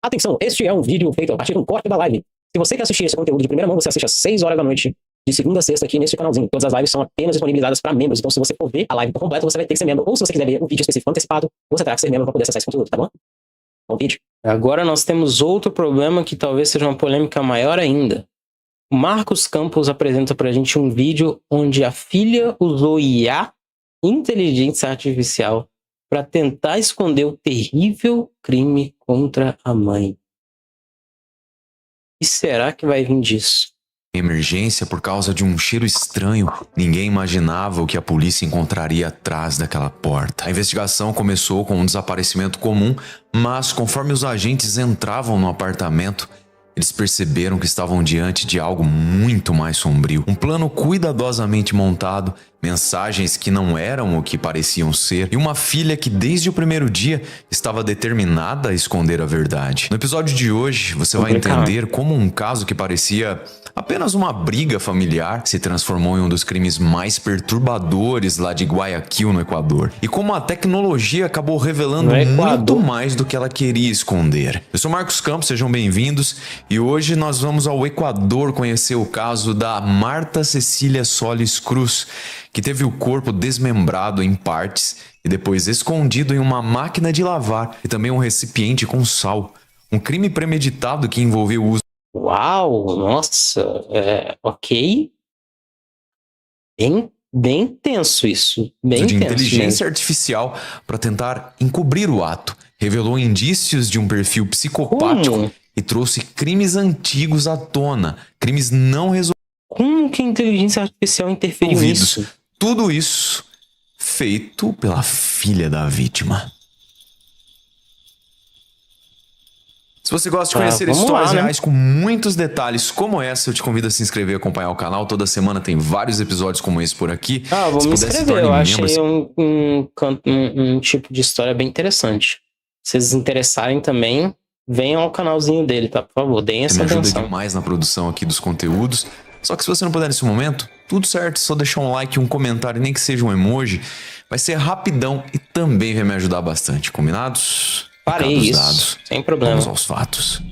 Atenção, este é um vídeo feito a partir de um corte da live. Se você quer assistir esse conteúdo de primeira mão, você assiste às 6 horas da noite, de segunda a sexta, aqui nesse canalzinho. Todas as lives são apenas disponibilizadas para membros, então se você for ver a live por completo, você vai ter que ser membro. Ou se você quiser ver um vídeo específico antecipado, você terá que ser membro para poder acessar esse conteúdo, tá bom? Bom vídeo. Agora nós temos outro problema que talvez seja uma polêmica maior ainda. O Marcos Campos apresenta pra gente um vídeo onde a filha usou IA, inteligência artificial, para tentar esconder o terrível crime contra a mãe. E será que vai vir disso? Emergência por causa de um cheiro estranho. Ninguém imaginava o que a polícia encontraria atrás daquela porta. A investigação começou com um desaparecimento comum, mas conforme os agentes entravam no apartamento, eles perceberam que estavam diante de algo muito mais sombrio. Um plano cuidadosamente montado, mensagens que não eram o que pareciam ser, e uma filha que desde o primeiro dia estava determinada a esconder a verdade. No episódio de hoje, você vai entender como um caso que parecia apenas uma briga familiar se transformou em um dos crimes mais perturbadores lá de Guayaquil, no Equador. E como a tecnologia acabou revelando muito mais do que ela queria esconder. Eu sou Marcos Campos, sejam bem-vindos. E hoje nós vamos ao Equador conhecer o caso da Marta Cecília Solis Cruz, que teve o corpo desmembrado em partes e depois escondido em uma máquina de lavar e também um recipiente com sal. Um crime premeditado que envolveu o uso... Uau, nossa, ok. Bem tenso isso. Bem de tenso inteligência mesmo. artificial para tentar encobrir o ato. Revelou indícios de um perfil psicopático e trouxe crimes antigos à tona. Crimes não resolvidos. Como que a inteligência artificial interferiu nisso? Tudo isso feito pela filha da vítima. Se você gosta de conhecer histórias reais com muitos detalhes como essa, eu te convido a se inscrever e acompanhar o canal. Toda semana tem vários episódios como esse por aqui. Vou me inscrever, eu achei um tipo de história bem interessante. Se vocês interessarem também, venham ao canalzinho dele, tá? Por favor, deem essa atenção. Me ajuda demais na produção aqui dos conteúdos. Só que se você não puder nesse momento, tudo certo, só deixar um like, um comentário, nem que seja um emoji. Vai ser rapidão e também vai me ajudar bastante, combinados? Parei isso, dados. Sem problema. Vamos aos fatos.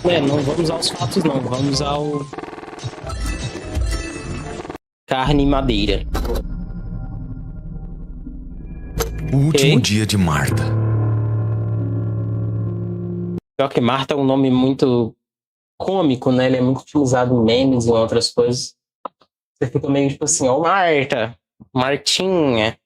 Não vamos aos fatos não, vamos ao... Carne e madeira. O último dia de Marta. Pior que Marta é um nome muito cômico, né? Ele é muito utilizado em memes e outras coisas. Você fica meio tipo assim, ó, Marta, Martinha.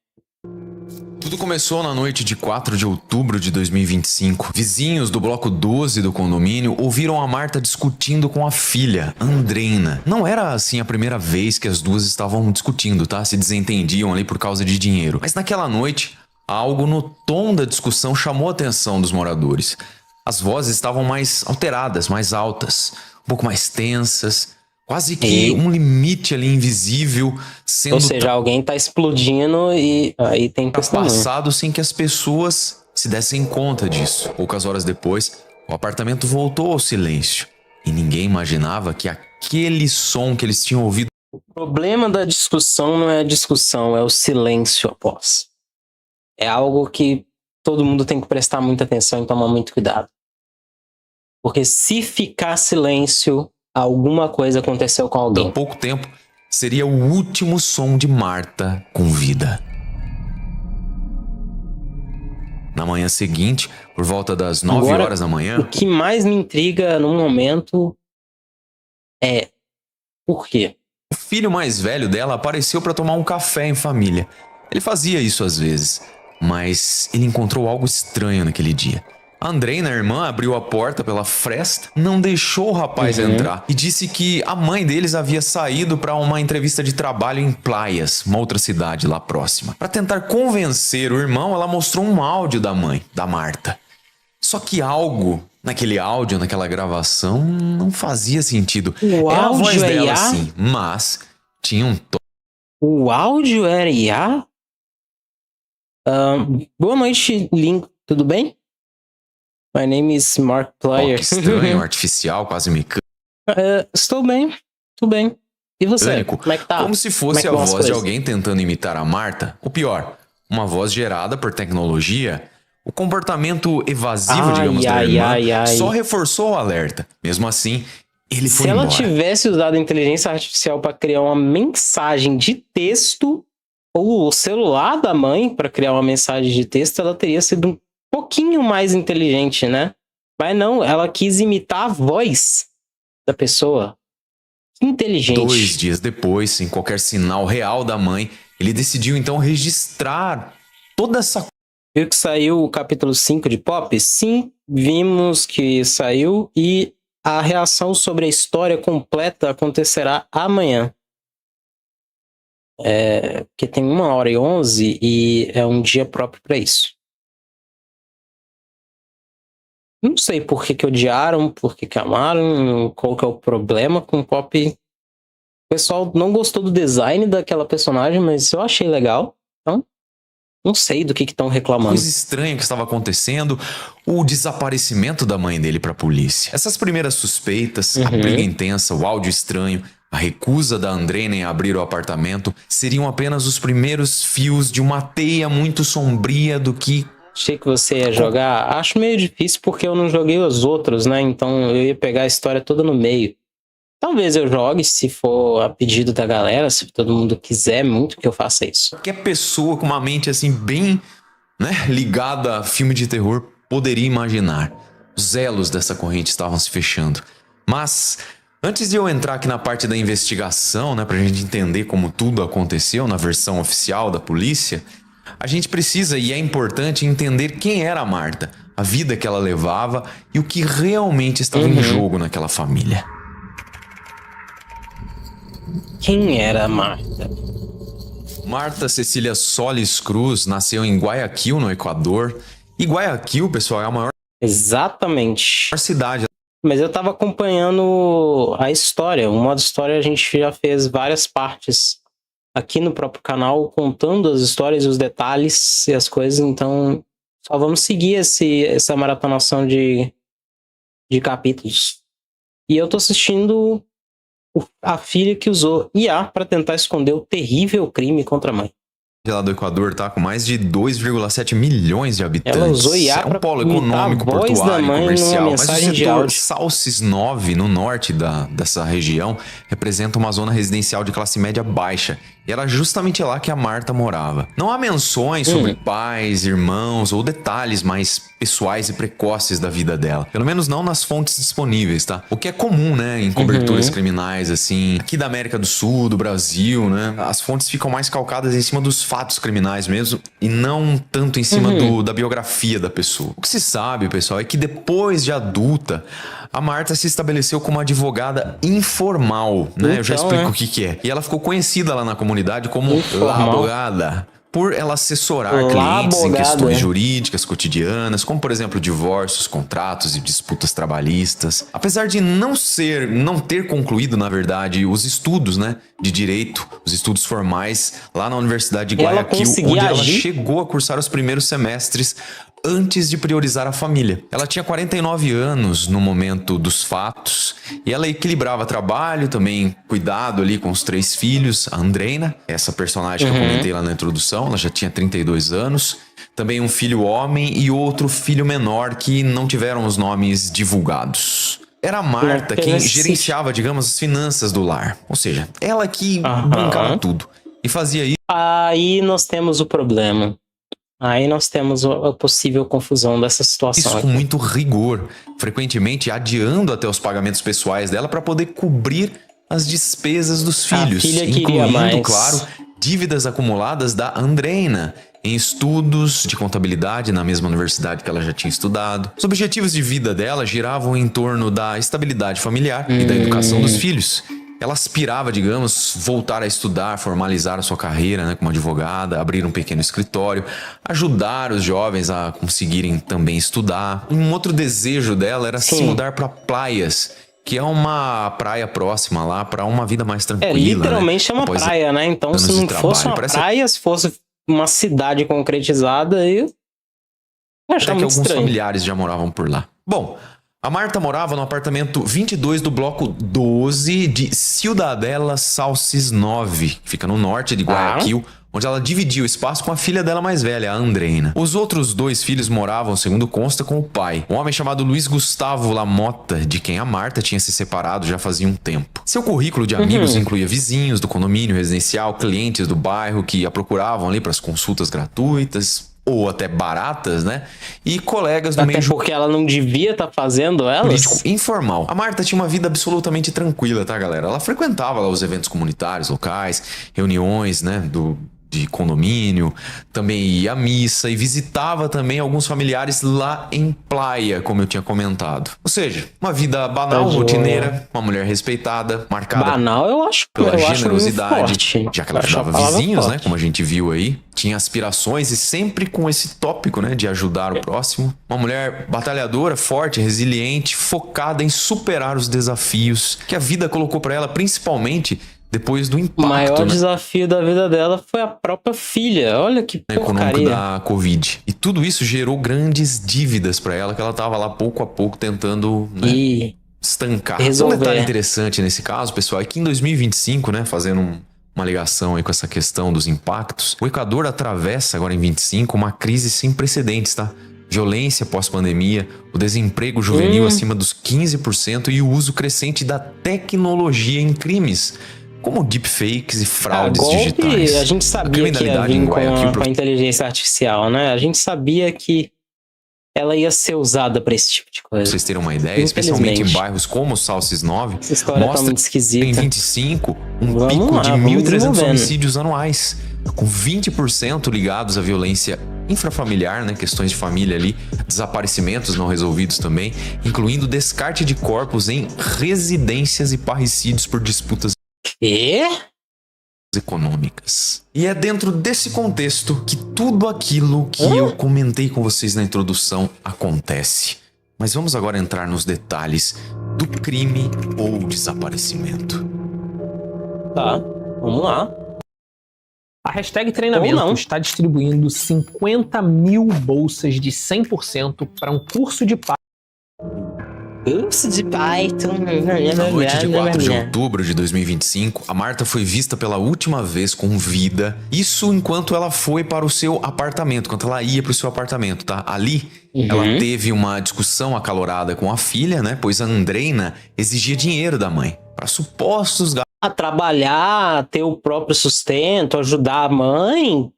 Tudo começou na noite de 4 de outubro de 2025. Vizinhos do bloco 12 do condomínio ouviram a Marta discutindo com a filha, Andreina. Não era assim a primeira vez que as duas estavam discutindo, tá? Se desentendiam ali por causa de dinheiro. Mas naquela noite, algo no tom da discussão chamou a atenção dos moradores. As vozes estavam mais alteradas, mais altas, um pouco mais tensas. Quase que um limite ali invisível sendo... Ou seja, alguém tá explodindo e aí tem passado sem que as pessoas se dessem conta disso. Poucas horas depois, o apartamento voltou ao silêncio. E ninguém imaginava que aquele som que eles tinham ouvido... O problema da discussão não é a discussão, é o silêncio após. É algo que todo mundo tem que prestar muita atenção e tomar muito cuidado. Porque se ficar silêncio... alguma coisa aconteceu com alguém. Há pouco tempo, seria o último som de Marta com vida. Na manhã seguinte, por volta das 9 horas da manhã... O que mais me intriga no momento é... por quê? O filho mais velho dela apareceu para tomar um café em família. Ele fazia isso às vezes, mas ele encontrou algo estranho naquele dia. A Andreina, a irmã, abriu a porta pela fresta, não deixou o rapaz entrar e disse que a mãe deles havia saído para uma entrevista de trabalho em Playas, uma outra cidade lá próxima. Para tentar convencer o irmão, ela mostrou um áudio da mãe, da Marta. Só que algo naquele áudio, naquela gravação, não fazia sentido. Era a voz dela, sim, mas tinha um tom. O áudio era IA? Boa noite, Link, tudo bem? My name is Mark Player. Que estranho, artificial, quase mecânico. Estou bem, tudo bem. E você? Como é que tá? Como se fosse a voz de alguém tentando imitar a Marta. Ou pior, uma voz gerada por tecnologia. O comportamento evasivo, digamos, da irmã só reforçou o alerta. Mesmo assim, ele foi embora. Se ela tivesse usado a inteligência artificial para criar uma mensagem de texto, ou o celular da mãe para criar uma mensagem de texto, ela teria sido um pouquinho mais inteligente, né? Mas não, ela quis imitar a voz da pessoa. Inteligente. 2 dias depois, sem qualquer sinal real da mãe, ele decidiu então registrar toda essa... Viu que saiu o capítulo 5 de Pop? Sim, vimos que saiu e a reação sobre a história completa acontecerá amanhã. Porque tem 1h11 e é um dia próprio para isso. Não sei por que odiaram, por que amaram, qual que é o problema com o Pop. O pessoal não gostou do design daquela personagem, mas eu achei legal. Então, não sei do que estão reclamando. Coisa estranha que estava acontecendo, o desaparecimento da mãe dele para a polícia. Essas primeiras suspeitas, a briga intensa, o áudio estranho, a recusa da Andreina em abrir o apartamento seriam apenas os primeiros fios de uma teia muito sombria do que... Achei que você ia jogar. Acho meio difícil porque eu não joguei os outros, né? Então eu ia pegar a história toda no meio. Talvez eu jogue se for a pedido da galera, se todo mundo quiser muito que eu faça isso. Qualquer pessoa com uma mente assim bem, né, ligada a filme de terror poderia imaginar. Os elos dessa corrente estavam se fechando. Mas antes de eu entrar aqui na parte da investigação, né, pra gente entender como tudo aconteceu na versão oficial da polícia, a gente precisa e é importante entender quem era a Marta, a vida que ela levava e o que realmente estava em jogo naquela família. Quem era a Marta? Marta Cecília Solis Cruz nasceu em Guayaquil, no Equador. E Guayaquil, pessoal, é a maior Exatamente. cidade. Mas eu tava acompanhando a história. O modo história a gente já fez várias partes aqui no próprio canal, contando as histórias e os detalhes e as coisas. Então, só vamos seguir essa maratonação de capítulos. E eu tô assistindo a filha que usou IA para tentar esconder o terrível crime contra a mãe. Lá do Equador tá com mais de 2,7 milhões de habitantes. Ela usou IA é um polo econômico, portuário e comercial. Mas o setor Salsis 9, no norte dessa região, representa uma zona residencial de classe média baixa. E era justamente lá que a Marta morava. Não há menções sobre pais, irmãos ou detalhes mais pessoais e precoces da vida dela. Pelo menos não nas fontes disponíveis, tá? O que é comum, né, em coberturas criminais, assim, aqui da América do Sul, do Brasil, né? As fontes ficam mais calcadas em cima dos fatos criminais mesmo e não tanto em cima da biografia da pessoa. O que se sabe, pessoal, é que depois de adulta, a Marta se estabeleceu como advogada informal, né? Então, eu já explico o que é. E ela ficou conhecida lá na comunidade como La Abogada, por ela assessorar clientes em questões jurídicas cotidianas, como por exemplo divórcios, contratos e disputas trabalhistas. Apesar de não ter concluído, na verdade, os estudos, né, de direito, os estudos formais lá na Universidade de Guayaquil, onde ela chegou a cursar os primeiros semestres antes de priorizar a família. Ela tinha 49 anos no momento dos fatos e ela equilibrava trabalho, também cuidado ali com os 3 filhos, a Andreina, essa personagem que eu comentei lá na introdução, ela já tinha 32 anos, também um filho homem e outro filho menor que não tiveram os nomes divulgados. Era a Marta quem gerenciava, digamos, as finanças do lar, ou seja, ela que brincava tudo e fazia isso. Aí nós temos o problema. Aí nós temos a possível confusão dessa situação. Isso com muito rigor, frequentemente adiando até os pagamentos pessoais dela para poder cobrir as despesas dos filhos, incluindo, claro, dívidas acumuladas da Andreina em estudos de contabilidade na mesma universidade que ela já tinha estudado. Os objetivos de vida dela giravam em torno da estabilidade familiar e da educação dos filhos. Ela aspirava, digamos, voltar a estudar, formalizar a sua carreira, né, como advogada, abrir um pequeno escritório, ajudar os jovens a conseguirem também estudar. Um outro desejo dela era se mudar para Praias, que é uma praia próxima lá, para uma vida mais tranquila. Literalmente, né? É uma praia, né? Então, se não fosse uma praia, se fosse uma cidade concretizada, eu achava que alguns familiares já moravam por lá. Bom, a Marta morava no apartamento 22 do bloco 12 de Ciudadela Salsis 9, que fica no norte de Guayaquil, onde ela dividia o espaço com a filha dela mais velha, a Andreina. Os outros 2 filhos moravam, segundo consta, com o pai, um homem chamado Luiz Gustavo Lamota, de quem a Marta tinha se separado já fazia um tempo. Seu currículo de amigos incluía vizinhos do condomínio residencial, clientes do bairro que a procuravam ali para as consultas gratuitas, ou até baratas, né? E colegas do Até meio porque ela não devia estar fazendo elas. político informal. A Marta tinha uma vida absolutamente tranquila, tá, galera? Ela frequentava lá os eventos comunitários locais, reuniões, né, de condomínio, também ia à missa e visitava também alguns familiares lá em Playa, como eu tinha comentado. Ou seja, uma vida banal, rotineira, uma mulher respeitada, marcada Banal, eu acho. pela eu acho generosidade, forte. já que ela Eu acho a ajudava palavra vizinhos, né, forte. como a gente viu aí, tinha aspirações e sempre com esse tópico, né, de ajudar o próximo. Uma mulher batalhadora, forte, resiliente, focada em superar os desafios que a vida colocou para ela, principalmente depois do O impacto, maior né, desafio da vida dela foi a própria filha. Olha que econômico porcaria. da Covid. E tudo isso gerou grandes dívidas para ela, que ela tava lá pouco a pouco tentando, né, E estancar. resolver. Um detalhe interessante nesse caso, pessoal, é que em 2025, né, fazendo uma ligação aí com essa questão dos impactos, o Equador atravessa agora em 25 uma crise sem precedentes, tá? Violência pós-pandemia, o desemprego juvenil acima dos 15% e o uso crescente da tecnologia em crimes, como deepfakes e fraudes golpe, digitais. a gente sabia que ia criminalidade vir em com Guayaquil a inteligência artificial, né? A gente sabia que ela ia ser usada pra esse tipo de Pra coisa. vocês terem uma ideia, especialmente em Infelizmente. bairros como Salsis 9, Essa história tá mostra muito em esquisita. 25 um Vamos pico lá, de vamos 1.300 desenvolvendo. homicídios anuais, com 20% ligados à violência infrafamiliar, né, questões de família ali, desaparecimentos não resolvidos também, incluindo descarte de corpos em residências e parricídios por disputas E? econômicas. E é dentro desse contexto que tudo aquilo que eu comentei com vocês na introdução acontece. Mas vamos agora entrar nos detalhes do crime ou desaparecimento. Tá, vamos lá. A hashtag Ou não. treinamento está distribuindo 50 mil bolsas de 100% para um curso de Curso de Python. Na noite de 4 de outubro de 2025, a Marta foi vista pela última vez com vida. Isso enquanto ela foi para o seu apartamento, enquanto ela ia para o seu apartamento, tá? Ali, ela teve uma discussão acalorada com a filha, né? Pois a Andreina exigia dinheiro da mãe para supostos A trabalhar, ter o próprio sustento, ajudar a mãe?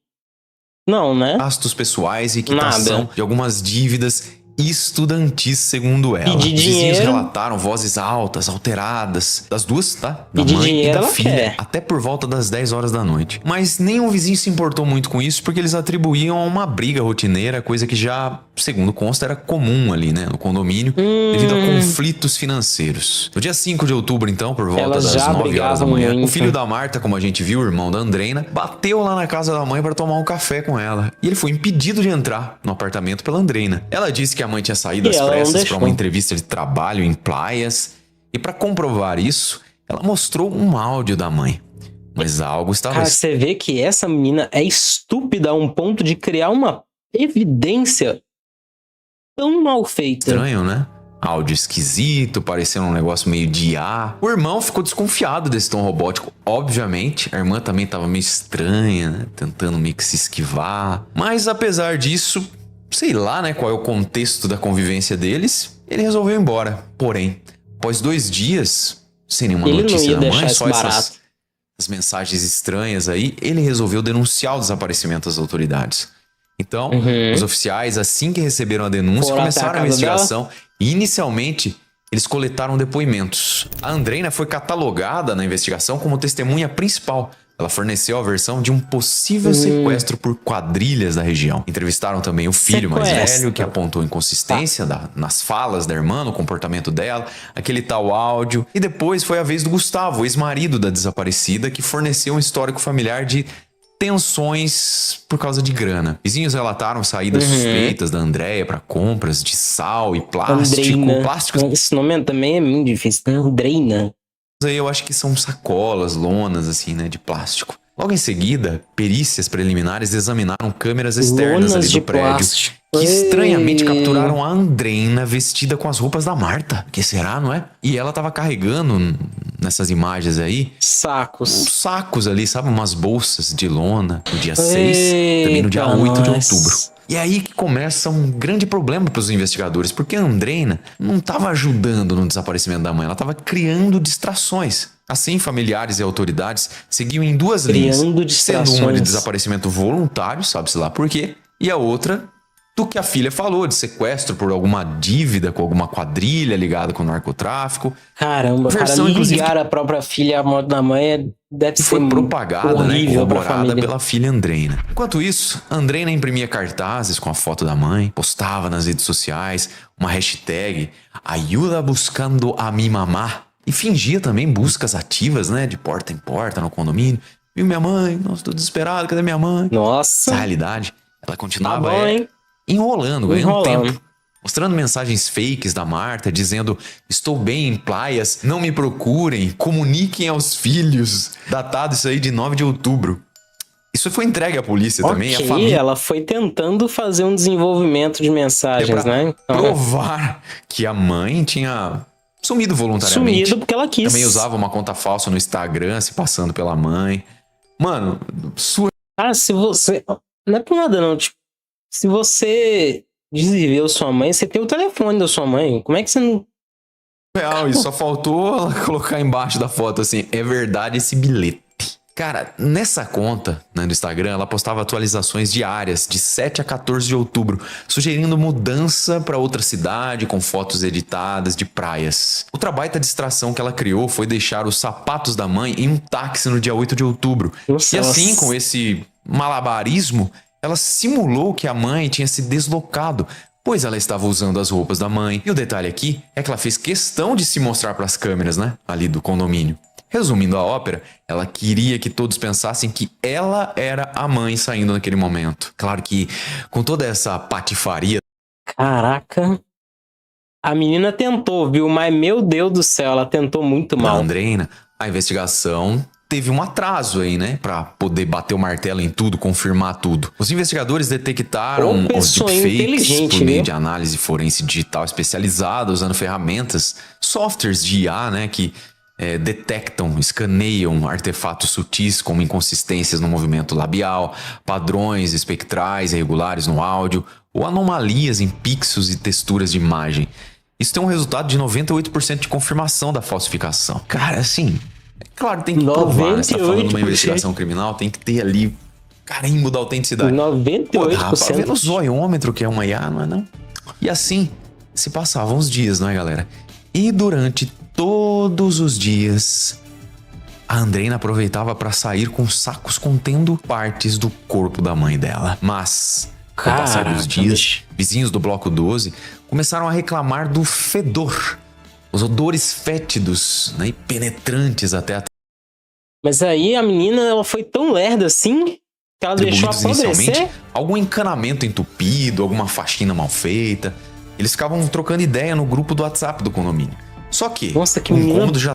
Não, né? gastos pessoais e quitação Nada. de algumas dívidas estudantis, segundo ela. Pedir Os vizinhos dinheiro. relataram vozes altas, alteradas, das duas, tá? Da Pedir mãe e dinheiro da ela filha, quer. até por volta das 10 horas da noite. Mas nenhum vizinho se importou muito com isso, porque eles atribuíam a uma briga rotineira, coisa que já, segundo consta, era comum ali, né, no condomínio, devido a conflitos financeiros. No dia 5 de outubro, então, por volta Elas das já 9 horas da brigavam manhã, o muito. filho da Marta, como a gente viu, o irmão da Andreina, bateu lá na casa da mãe para tomar um café com ela. E ele foi impedido de entrar no apartamento pela Andreina. Ela disse que a mãe tinha saído às E ela não pressas para deixou. uma entrevista de trabalho em Playas. E para comprovar isso, ela mostrou um áudio da mãe. Mas algo estava Cara, você vê que essa menina é estúpida a um ponto de criar uma evidência tão mal feita. estranho, né? Áudio esquisito, parecendo um negócio meio de IA. O irmão ficou desconfiado desse tom robótico, obviamente. A irmã também estava meio estranha, né? Tentando meio que se esquivar. Mas apesar disso, sei lá, né, qual é o contexto da convivência deles, ele resolveu ir embora. Porém, após 2 dias, sem nenhuma Ele não notícia ia da mãe, deixar só isso essas barato. as mensagens estranhas aí, ele resolveu denunciar o desaparecimento às autoridades. Então, os oficiais, assim que receberam a denúncia, Foram até a começaram a casa investigação e, inicialmente, eles coletaram depoimentos. A Andreina foi catalogada na investigação como testemunha principal. Ela forneceu a versão de um possível sequestro por quadrilhas da região. Entrevistaram também o filho mais Sequestro. velho, que apontou inconsistência nas falas da irmã, no comportamento dela, aquele tal áudio. E depois foi a vez do Gustavo, ex-marido da desaparecida, que forneceu um histórico familiar de tensões por causa de grana. Vizinhos relataram saídas suspeitas da Andréia para compras de sal e plástico. Andreina. Plásticos Esse nome também é muito difícil. Andreina. aí eu acho que são sacolas, lonas assim, né, de plástico. Logo em seguida, perícias preliminares examinaram câmeras externas Lonas ali de do prédio plástico. que estranhamente Ei. capturaram a Andreina vestida com as roupas da Marta. Que será, não é? E ela tava carregando, nessas imagens aí, uns Sacos. sacos ali, sabe? Umas bolsas de lona no dia 6, também no dia 8 de outubro. E é aí que começa um grande problema para os investigadores, porque a Andreina não estava ajudando no desaparecimento da mãe, ela estava criando distrações. Assim, familiares e autoridades seguiam em duas linhas, Criando sendo distrações. uma de desaparecimento voluntário, sabe-se lá por quê, e a outra do que a filha falou, de sequestro por alguma dívida com alguma quadrilha ligada com o narcotráfico. Caramba, Versão, cara, inclusive, ligar a própria filha à morte da mãe deve E ser foi propagada, né, horrível pra corroborada família. pela filha Andreina. Enquanto isso, Andreina imprimia cartazes com a foto da mãe, postava nas redes sociais uma hashtag Ayuda buscando a mi mamá e fingia também buscas ativas, né, de porta em porta no condomínio. Viu minha mãe? Nossa, tô desesperado, cadê minha mãe? Essa Nossa, realidade, ela tá continuava bom, hein? enrolando, ganhando Enrolando. tempo. Mostrando mensagens fakes da Marta, dizendo: estou bem em praias, não me procurem, comuniquem aos filhos. Datado isso aí de 9 de outubro. Isso foi entregue à polícia também, a Ok, família, ela foi tentando fazer um desenvolvimento de mensagens, pra né? Então, provar que a mãe tinha sumido voluntariamente. sumido porque ela quis. Também usava uma conta falsa no Instagram, se passando pela mãe. Mano, Ah, se você... Não é por nada, não. Tipo, se você desviveu sua mãe, você tem o telefone da sua mãe. Como é que você não... surreal, e só faltou ela colocar embaixo da foto assim: é verdade esse bilhete. Cara, nessa conta, né, do Instagram, ela postava atualizações diárias de 7 a 14 de outubro, sugerindo mudança para outra cidade com fotos editadas de praias. Outra baita distração que ela criou foi deixar os sapatos da mãe em um táxi no dia 8 de outubro. Nossa, E assim, ela- com esse malabarismo, ela simulou que a mãe tinha se deslocado, pois ela estava usando as roupas da mãe. E o detalhe aqui é que ela fez questão de se mostrar para as câmeras, né, ali do condomínio. Resumindo a ópera, ela queria que todos pensassem que ela era a mãe saindo naquele momento. Claro que com toda essa patifaria Caraca. A menina tentou, viu? Mas, meu Deus do céu, ela tentou muito da mal. Andreina, a investigação teve um atraso aí, né? Pra poder bater o martelo em tudo, confirmar tudo. Os investigadores detectaram Ô, os pessoa deepfakes inteligente, por meio viu? de análise forense digital especializada, usando ferramentas, softwares de IA, né? Que detectam, escaneiam artefatos sutis como inconsistências no movimento labial, padrões espectrais irregulares no áudio ou anomalias em pixels e texturas de imagem. Isso tem um resultado de 98% de confirmação da falsificação. Cara, assim, é claro, tem que provar, né? Você tá falando de uma 98%. investigação criminal, tem que ter ali carimbo da autenticidade. Pô, dá pra ver no 98%. zoiômetro que é uma IA, não é não? E assim, se passavam os dias, não é, galera? E durante todos os dias, a Andreina aproveitava para sair com sacos contendo partes do corpo da mãe dela. Mas, com o passar dos Caraca, dias, bicho. vizinhos do Bloco 12 começaram a reclamar do fedor. Os odores fétidos, né, e penetrantes até Mas aí a menina, ela foi tão lerda assim que ela deixou atribuídos inicialmente apodrecer. algum encanamento entupido, alguma faxina mal feita. Eles ficavam trocando ideia no grupo do WhatsApp do condomínio. Só que Nossa, que o menina incômodo já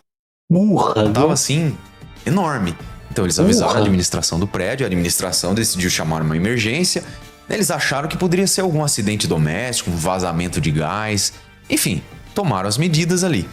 burra, tava viu? assim, enorme. Então eles avisaram a Porra. administração do prédio, a administração decidiu chamar uma emergência. Eles acharam que poderia ser algum acidente doméstico, um vazamento de gás. Enfim, tomaram as medidas ali.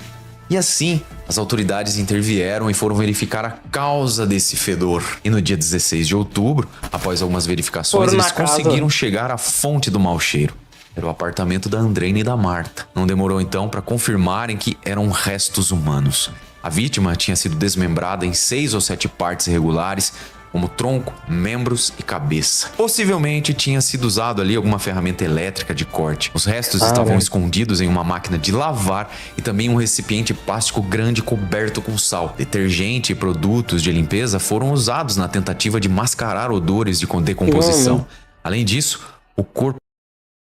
E assim, as autoridades intervieram e foram verificar a causa desse fedor. E no dia 16 de outubro, após algumas verificações, Foram na eles casa. conseguiram chegar à fonte do mau cheiro. Era o apartamento da Andreina e da Marta. Não demorou então para confirmarem que eram restos humanos. A vítima tinha sido desmembrada em 6 ou 7 partes irregulares, como tronco, membros e cabeça. Possivelmente tinha sido usado ali alguma ferramenta elétrica de corte. Os restos estavam escondidos em uma máquina de lavar e também um recipiente plástico grande coberto com sal. Detergente e produtos de limpeza foram usados na tentativa de mascarar odores de decomposição. Além disso, o corpo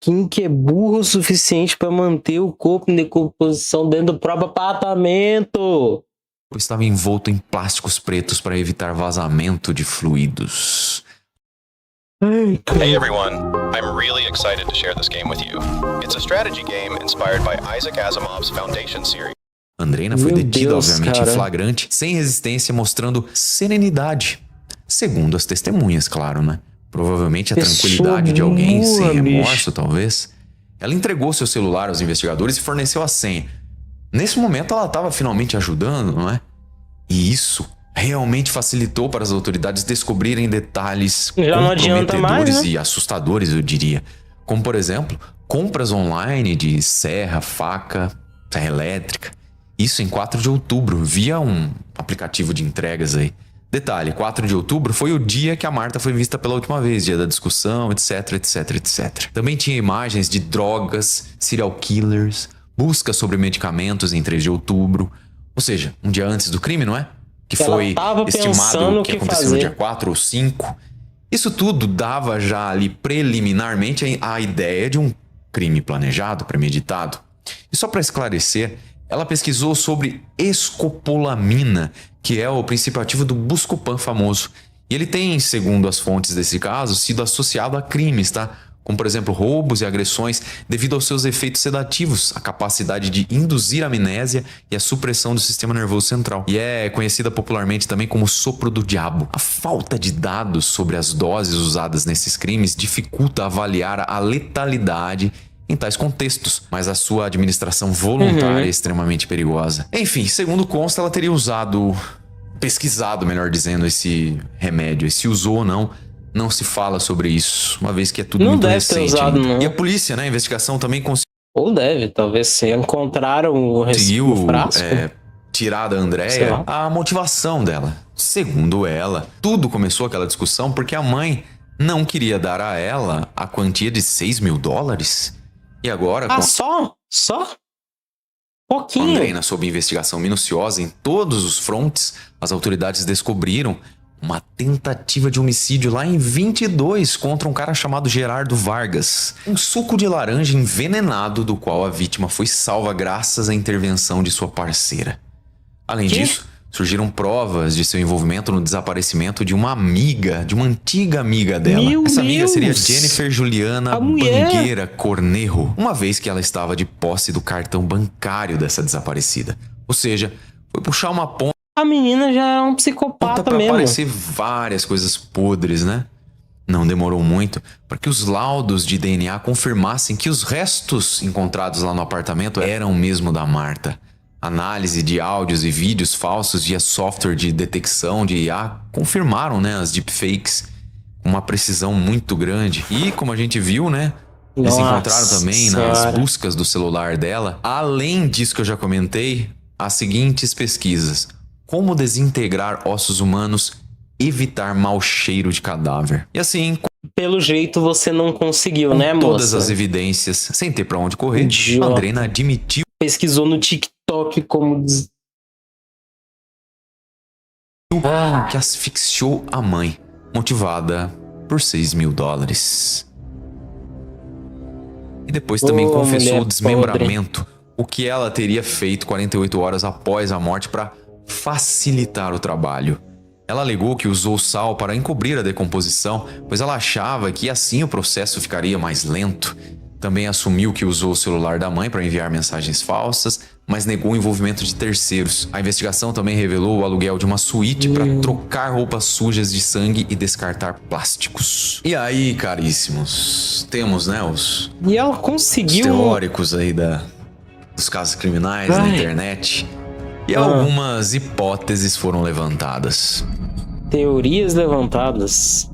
Quem que é burro o suficiente pra manter o corpo em decomposição dentro do próprio apartamento? estava envolto em plásticos pretos para evitar vazamento de fluidos. Hey everyone, I'm really excited to share this game with you. It's a strategy game inspired by Isaac Asimov's Foundation series. Andreina foi Meu detida, Deus, obviamente, cara. em flagrante, sem resistência, mostrando serenidade. Segundo as testemunhas, claro, né? provavelmente a Pessoa tranquilidade de alguém sem boa, remorso, talvez, ela entregou seu celular aos investigadores e forneceu a senha. Nesse momento ela estava finalmente ajudando, não é? E isso realmente facilitou para as autoridades descobrirem detalhes Já não adianta mais, comprometedores né? e assustadores, eu diria. Como, por exemplo, compras online de serra, faca, serra elétrica. Isso em 4 de outubro, via um aplicativo de entregas aí. Detalhe, 4 de outubro foi o dia que a Marta foi vista pela última vez, dia da discussão, etc, etc, etc. Também tinha imagens de drogas, serial killers, busca sobre medicamentos em 3 de outubro. Ou seja, um dia antes do crime, não é? Que Ela foi tava pensando estimado o que que aconteceu fazer. no dia 4 ou 5. Isso tudo dava já ali preliminarmente a ideia de um crime planejado, premeditado. E só para esclarecer, ela pesquisou sobre escopolamina, que é o princípio ativo do Buscopan famoso. E ele tem, segundo as fontes desse caso, sido associado a crimes, tá? Como, por exemplo, roubos e agressões, devido aos seus efeitos sedativos, a capacidade de induzir a amnésia e a supressão do sistema nervoso central. E é conhecida popularmente também como sopro do diabo. A falta de dados sobre as doses usadas nesses crimes dificulta avaliar a letalidade em tais contextos, mas a sua administração voluntária é extremamente perigosa. Enfim, segundo consta, ela teria pesquisado, melhor dizendo, esse remédio. E se usou ou não se fala sobre isso, uma vez que é tudo Não muito deve recente ter usado, ainda. não. E a polícia, né, a investigação também Ou deve, talvez se encontraram o conseguiu frasco. tirar da Sei Andrea lá. a motivação dela. Segundo ela, tudo começou aquela discussão porque a mãe não queria dar a ela a quantia de $6 mil. E agora, Ah, com só? a Pouquinho. Andreina sob investigação minuciosa em todos os frontes, as autoridades descobriram uma tentativa de homicídio lá em 22 contra um cara chamado Gerardo Vargas. Um suco de laranja envenenado do qual a vítima foi salva graças à intervenção de sua parceira. Além Que? disso, surgiram provas de seu envolvimento no desaparecimento de uma antiga amiga dela. Meu Essa amiga Deus! seria Jennifer Juliana A mulher! Bangueira Cornejo, uma vez que ela estava de posse do cartão bancário dessa desaparecida. Ou seja, foi puxar uma ponta A menina já era um psicopata pra mesmo. aparecer várias coisas podres, né? Não demorou muito para que os laudos de DNA confirmassem que os restos encontrados lá no apartamento eram mesmo da Marta. Análise de áudios e vídeos falsos via software de detecção de IA confirmaram, né, as deepfakes com uma precisão muito grande. E como a gente viu, né, eles Nossa encontraram também nas Senhora. buscas do celular dela, além disso que eu já comentei, as seguintes pesquisas: como desintegrar ossos humanos, evitar mau cheiro de cadáver. E assim, com Pelo jeito você não conseguiu, né, moça? todas as evidências, sem ter pra onde correr, Idiota. a Andreina admitiu Pesquisou no TikTok como... Ah, que asfixiou a mãe, motivada por $6 mil. E depois também Ô, confessou mulher o desmembramento, o que ela teria feito 48 horas após a morte para facilitar o trabalho. Ela alegou que usou sal para encobrir a decomposição, pois ela achava que assim o processo ficaria mais lento. Também assumiu que usou o celular da mãe para enviar mensagens falsas, mas negou o envolvimento de terceiros. A investigação também revelou o aluguel de uma suíte para trocar roupas sujas de sangue e descartar plásticos. E aí, caríssimos, temos, né, os e ela conseguiu... teóricos aí dos casos criminais na Ai. internet. E algumas hipóteses foram levantadas. Teorias levantadas.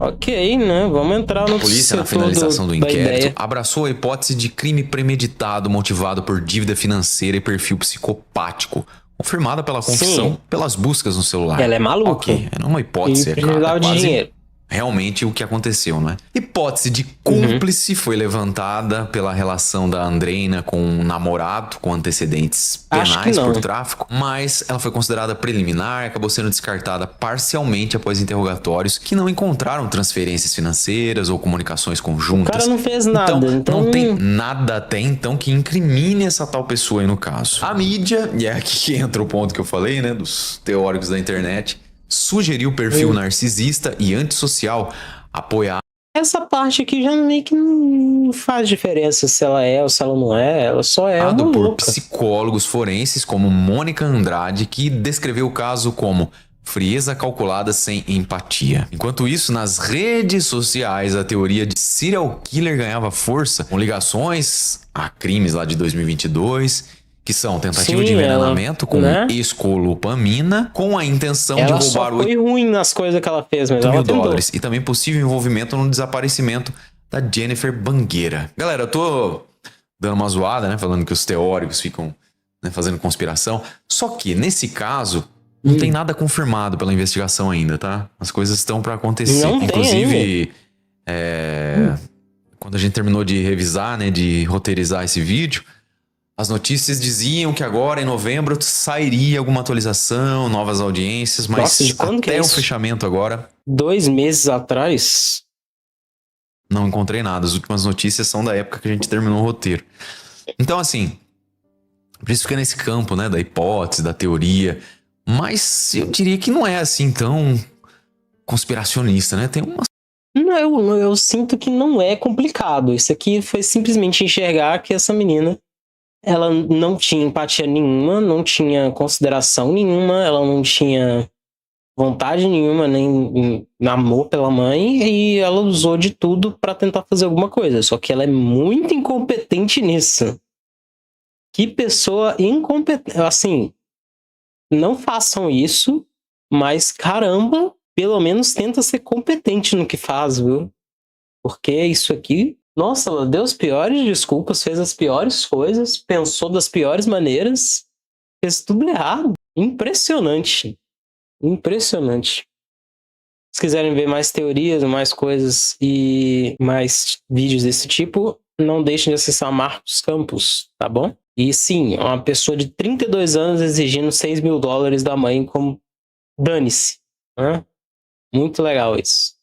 Ok, né? Vamos entrar no A polícia, na setor finalização do da inquérito, ideia. abraçou a hipótese de crime premeditado motivado por dívida financeira e perfil psicopático, confirmada pela confissão Sim. pelas buscas no celular. Ela é maluca. Ok, era uma hipótese, Ele é claro, precisava é de quase dinheiro. realmente o que aconteceu, né? Hipótese de cúmplice foi levantada pela relação da Andreina com um namorado com antecedentes Acho que penais não. por tráfico, mas ela foi considerada preliminar e acabou sendo descartada parcialmente após interrogatórios que não encontraram transferências financeiras ou comunicações O conjuntas. cara não fez nada, então... Não tem nada até então que incrimine essa tal pessoa aí no caso. A mídia, e é aqui que entra o ponto que eu falei, né, dos teóricos da internet, sugeriu o perfil narcisista e antissocial apoiado Essa parte aqui já meio que não faz diferença se ela é ou se ela não é. Ela só é uma por louca. psicólogos forenses como Mônica Andrade, que descreveu o caso como frieza calculada sem empatia. Enquanto isso, nas redes sociais, a teoria de serial killer ganhava força com ligações a crimes lá de 2022, que são tentativa de envenenamento com escolopamina, com a intenção de roubar só foi ruim nas coisas que ela fez, mas ela tentou. $8.000 e também possível envolvimento no desaparecimento da Jennifer Bangueira. Galera, eu tô dando uma zoada, né, falando que os teóricos ficam, né, fazendo conspiração, só que nesse caso não tem nada confirmado pela investigação ainda, tá? As coisas estão pra acontecer. Não Inclusive, quando a gente terminou de revisar, né, de roteirizar esse vídeo, as notícias diziam que agora, em novembro, sairia alguma atualização, novas audiências, mas Nossa, de quando que é até o isso? fechamento agora, 2 meses atrás? não encontrei nada. As últimas notícias são da época que a gente terminou o roteiro. Então, assim, por isso fica nesse campo, né, da hipótese, da teoria, mas eu diria que não é assim tão conspiracionista, né? Tem umas... Não, eu sinto que não é complicado. Isso aqui foi simplesmente enxergar que essa menina, ela não tinha empatia nenhuma, não tinha consideração nenhuma, ela não tinha vontade nenhuma, nem amor pela mãe, e ela usou de tudo pra tentar fazer alguma coisa. Só que ela é muito incompetente nisso. Que pessoa incompetente. Assim, não façam isso, mas caramba, pelo menos tenta ser competente no que faz, viu? Porque isso aqui, nossa, ela deu as piores desculpas, fez as piores coisas, pensou das piores maneiras, fez tudo errado. Impressionante. Impressionante. Se quiserem ver mais teorias, mais coisas e mais vídeos desse tipo, não deixem de acessar Marcos Campos, tá bom? E sim, uma pessoa de 32 anos exigindo $6.000 da mãe como dane-se. Né? Muito legal isso.